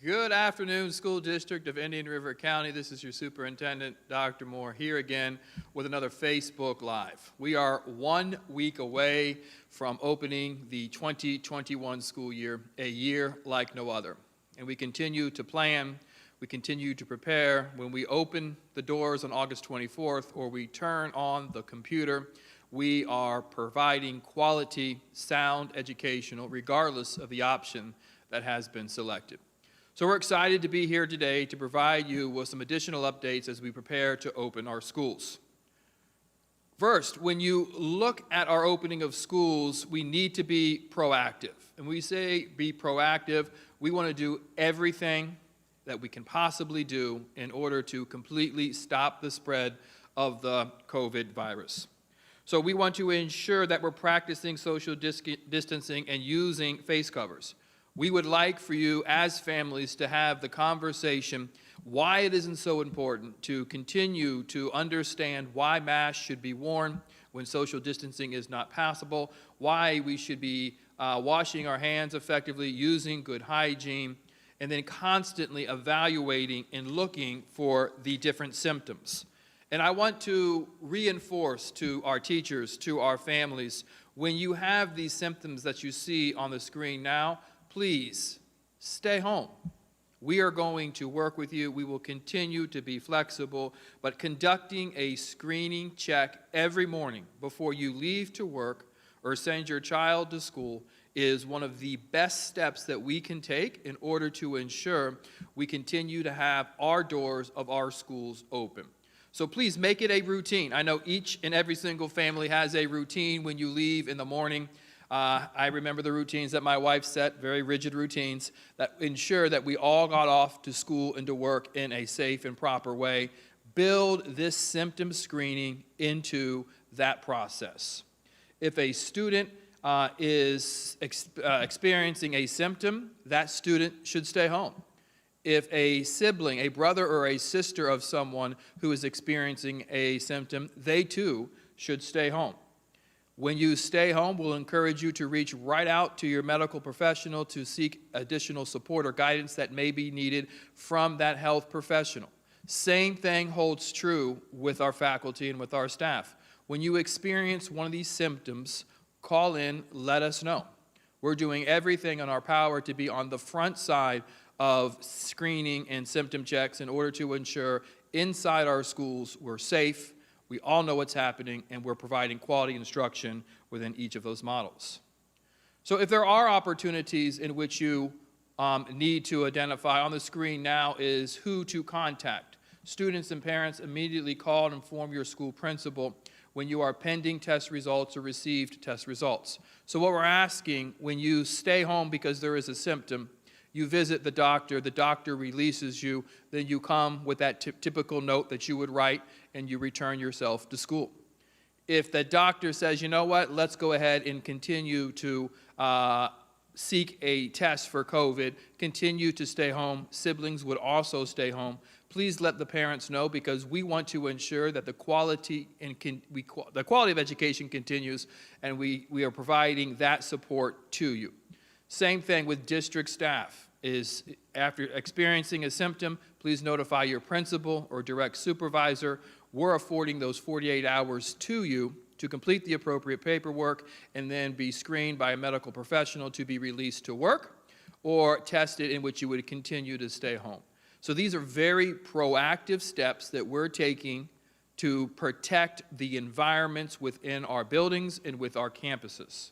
Good afternoon, School District of Indian River County. This is your Superintendent, Dr. Moore, here again with another Facebook Live. We are 1 week away from opening the 2021 school year, a year like no other. And we continue to plan, we continue to prepare. When we open the doors on August 24th or we turn on the computer, we are providing quality, sound educational, regardless of the option that has been selected. So we're excited to be here today to provide you with some additional updates as we prepare to open our schools. First, when you look at our opening of schools, we need to be proactive. And we say be proactive, we want to do everything that we can possibly do in order to completely stop the spread of the COVID virus. So we want to ensure that we're practicing social distancing and using face covers. We would like for you as families to have the conversation why it isn't so important to continue to understand why masks should be worn when social distancing is not possible, why we should be washing our hands effectively, using good hygiene, and then constantly evaluating and looking for the different symptoms. And I want to reinforce to our teachers, to our families, when you have these symptoms that you see on the screen now, please stay home. We are going to work with you. We will continue to be flexible, but conducting a screening check every morning before you leave to work or send your child to school is one of the best steps that we can take in order to ensure we continue to have our doors of our schools open. So please make it a routine. I know each and every single family has a routine when you leave in the morning. I remember the routines that my wife set, very rigid routines that ensure that we all got off to school and to work in a safe and proper way. Build this symptom screening into that process. If a student is experiencing a symptom, that student should stay home. If a sibling, a brother or a sister of someone who is experiencing a symptom, they too should stay home. When you stay home, we'll encourage you to reach right out to your medical professional to seek additional support or guidance that may be needed from that health professional. Same thing holds true with our faculty and with our staff. When you experience one of these symptoms, call in, let us know. We're doing everything in our power to be on the front side of screening and symptom checks in order to ensure inside our schools we're safe, we all know what's happening, and we're providing quality instruction within each of those models. So if there are opportunities in which you need to identify, on the screen now is who to contact. Students and parents immediately call and inform your school principal when you are pending test results or received test results. So what we're asking, when you stay home because there is a symptom, you visit the doctor releases you, then you come with that typical note that you would write and you return yourself to school. If the doctor says, you know what, let's go ahead and continue to seek a test for COVID, continue to stay home, siblings would also stay home. Please let the parents know because we want to ensure that the quality of education continues and we are providing that support to you. Same thing with district staff is after experiencing a symptom, please notify your principal or direct supervisor. We're affording those 48 hours to you to complete the appropriate paperwork and then be screened by a medical professional to be released to work or tested in which you would continue to stay home. So these are very proactive steps that we're taking to protect the environments within our buildings and with our campuses.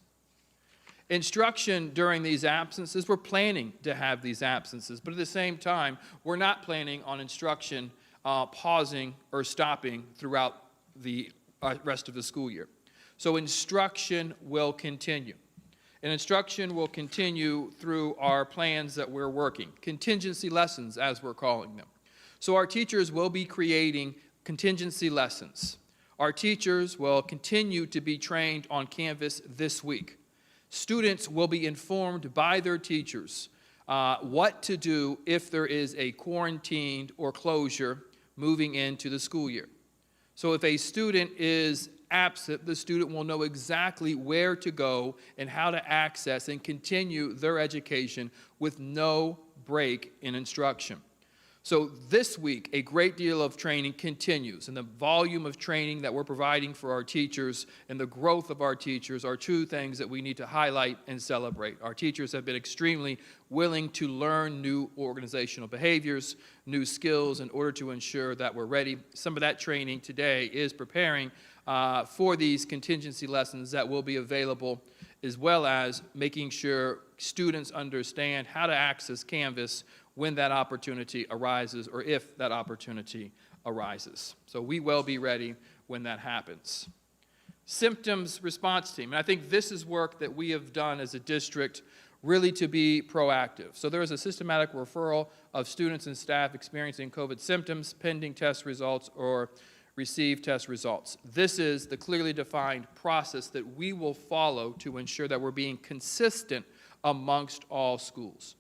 Instruction during these absences, we're planning to have these absences, but at the same time, we're not planning on instruction pausing or stopping throughout the rest of the school year. So instruction will continue. And instruction will continue through our plans that we're working, contingency lessons as we're calling them. So our teachers will be creating contingency lessons. Our teachers will continue to be trained on Canvas this week. Students will be informed by their teachers what to do if there is a quarantined or closure moving into the school year. So if a student is absent, the student will know exactly where to go and how to access and continue their education with no break in instruction. So this week, a great deal of training continues, and the volume of training that we're providing for our teachers and the growth of our teachers are two things that we need to highlight and celebrate. Our teachers have been extremely willing to learn new organizational behaviors, new skills in order to ensure that we're ready. Some of that training today is preparing for these contingency lessons that will be available, as well as making sure students understand how to access Canvas when that opportunity arises, or if that opportunity arises. So we will be ready when that happens. Symptoms response team, and I think this is work that we have done as a district really to be proactive. So there is a systematic referral of students and staff experiencing COVID symptoms, pending test results, or receive test results. This is the clearly defined process that we will follow to ensure that we're being consistent amongst all schools.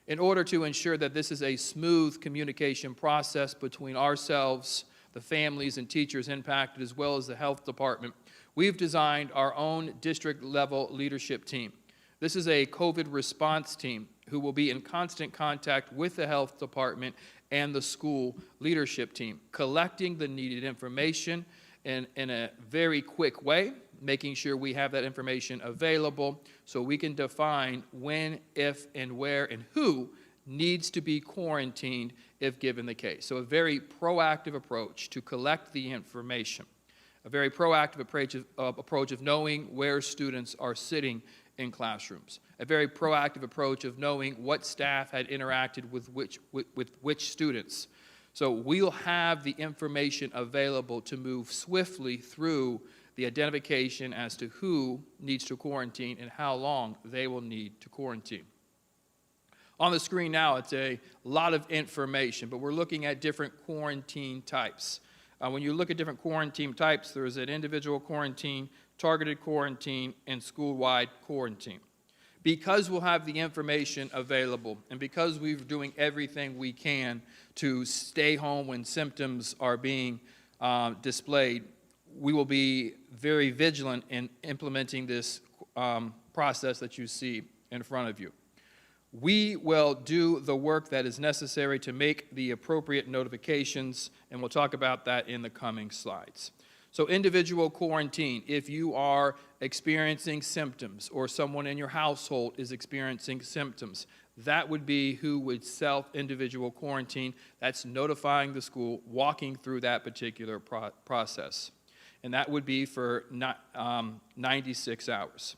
In order to ensure that this is a smooth communication process between ourselves, the families and teachers impacted, as well as the health department, we've designed our own district-level leadership team. This is a COVID response team who will be in constant contact with the health department and the school leadership team, collecting the needed information in a very quick way, making sure we have that information available so we can define when, if, and where, and who needs to be quarantined if given the case. So a very proactive approach to collect the information, a very proactive approach of knowing where students are sitting in classrooms, a very proactive approach of knowing what staff had interacted with which students. So we'll have the information available to move swiftly through the identification as to who needs to quarantine and how long they will need to quarantine. On the screen now, it's a lot of information, but we're looking at different quarantine types. When you look at different quarantine types, there's an individual quarantine, targeted quarantine, and school-wide quarantine. Because we'll have the information available, and because we're doing everything we can to stay home when symptoms are being displayed, we will be very vigilant in implementing this process that you see in front of you. We will do the work that is necessary to make the appropriate notifications, and we'll talk about that in the coming slides. So individual quarantine, if you are experiencing symptoms or someone in your household is experiencing symptoms, that would be who would self-individual quarantine. That's notifying the school, walking through that particular process. And that would be for 96 hours.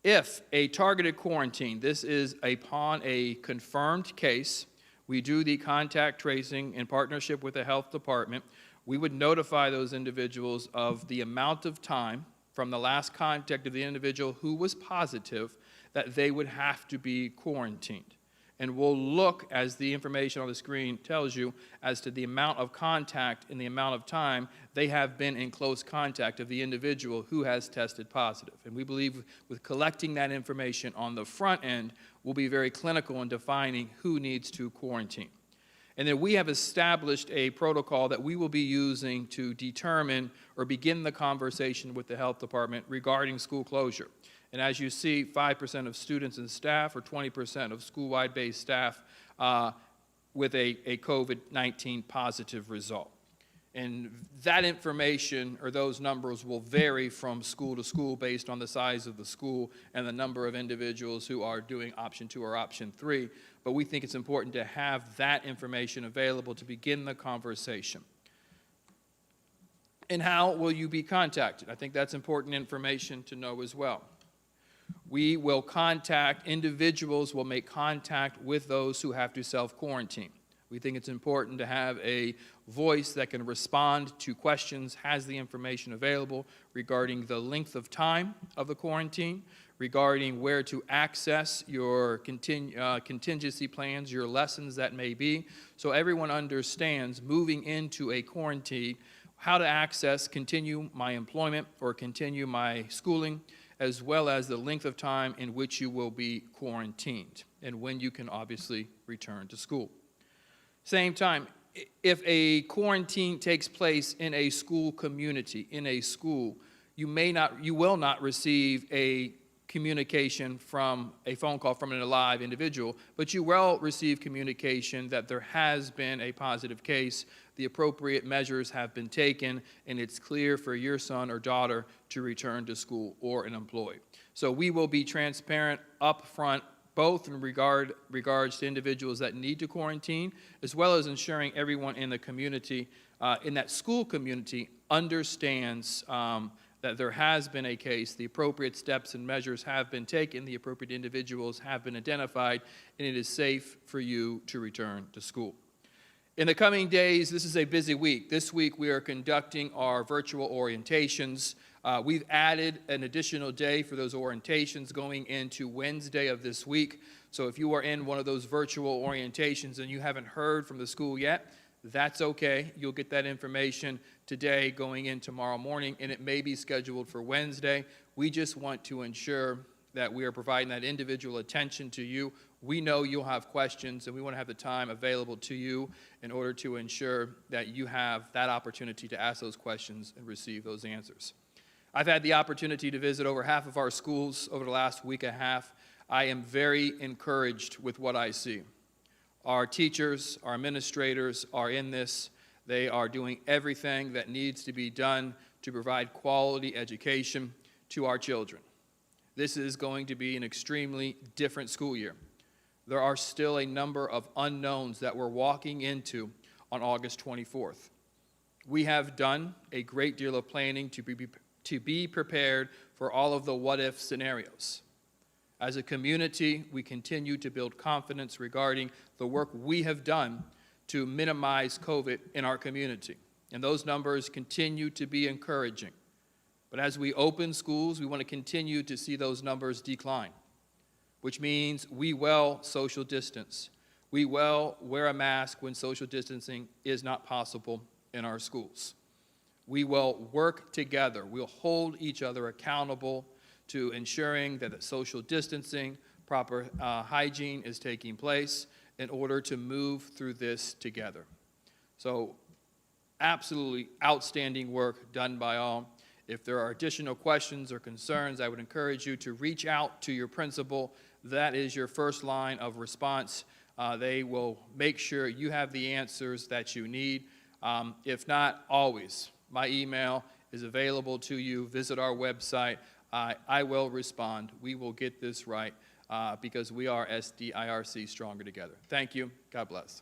If a targeted quarantine, this is upon a confirmed case, we do the contact tracing in partnership with the health department. We would notify those individuals of the amount of time from the last contact of the individual who was positive that they would have to be quarantined. And we'll look, as the information on the screen tells you, as to the amount of contact and the amount of time they have been in close contact of the individual who has tested positive. And we believe with collecting that information on the front end, we'll be very clinical in defining who needs to quarantine. And then we have established a protocol that we will be using to determine or begin the conversation with the health department regarding school closure. And as you see, 5% of students and staff or 20% of school-wide based staff with a COVID-19 positive result. And that information or those numbers will vary from school to school based on the size of the school and the number of individuals who are doing option 2 or option 3. But we think it's important to have that information available to begin the conversation. And how will you be contacted? I think that's important information to know as well. We will contact, individuals will make contact with those who have to self-quarantine. We think it's important to have a voice that can respond to questions, has the information available regarding the length of time of the quarantine, regarding where to access your contingency plans, your lessons that may be, so everyone understands moving into a quarantine how to access, continue my employment or continue my schooling, as well as the length of time in which you will be quarantined and when you can obviously return to school. Same time, if a quarantine takes place in a school community, in a school, you will not receive a communication from a phone call from an live individual, but you will receive communication that there has been a positive case, the appropriate measures have been taken, and it's clear for your son or daughter to return to school or an employee. So we will be transparent up front, both in regards to individuals that need to quarantine, as well as ensuring everyone in the community, in that school community, understands that there has been a case, the appropriate steps and measures have been taken, the appropriate individuals have been identified, and it is safe for you to return to school. In the coming days, this is a busy week. This week we are conducting our virtual orientations. We've added an additional day for those orientations going into Wednesday of this week. So if you are in one of those virtual orientations and you haven't heard from the school yet, that's okay. You'll get that information today going in tomorrow morning, and it may be scheduled for Wednesday. We just want to ensure that we are providing that individual attention to you. We know you'll have questions, and we want to have the time available to you in order to ensure that you have that opportunity to ask those questions and receive those answers. I've had the opportunity to visit over half of our schools over the last week and a half. I am very encouraged with what I see. Our teachers, our administrators are in this. They are doing everything that needs to be done to provide quality education to our children. This is going to be an extremely different school year. There are still a number of unknowns that we're walking into on August 24th. We have done a great deal of planning to be prepared for all of the what-if scenarios. As a community, we continue to build confidence regarding the work we have done to minimize COVID in our community. And those numbers continue to be encouraging. But as we open schools, we want to continue to see those numbers decline, which means we will social distance. We will wear a mask when social distancing is not possible in our schools. We will work together. We'll hold each other accountable to ensuring that the social distancing, proper hygiene is taking place in order to move through this together. So absolutely outstanding work done by all. If there are additional questions or concerns, I would encourage you to reach out to your principal. That is your first line of response. They will make sure you have the answers that you need. If not, always, my email is available to you. Visit our website. I will respond. We will get this right because we are SDIRC stronger together. Thank you. God bless.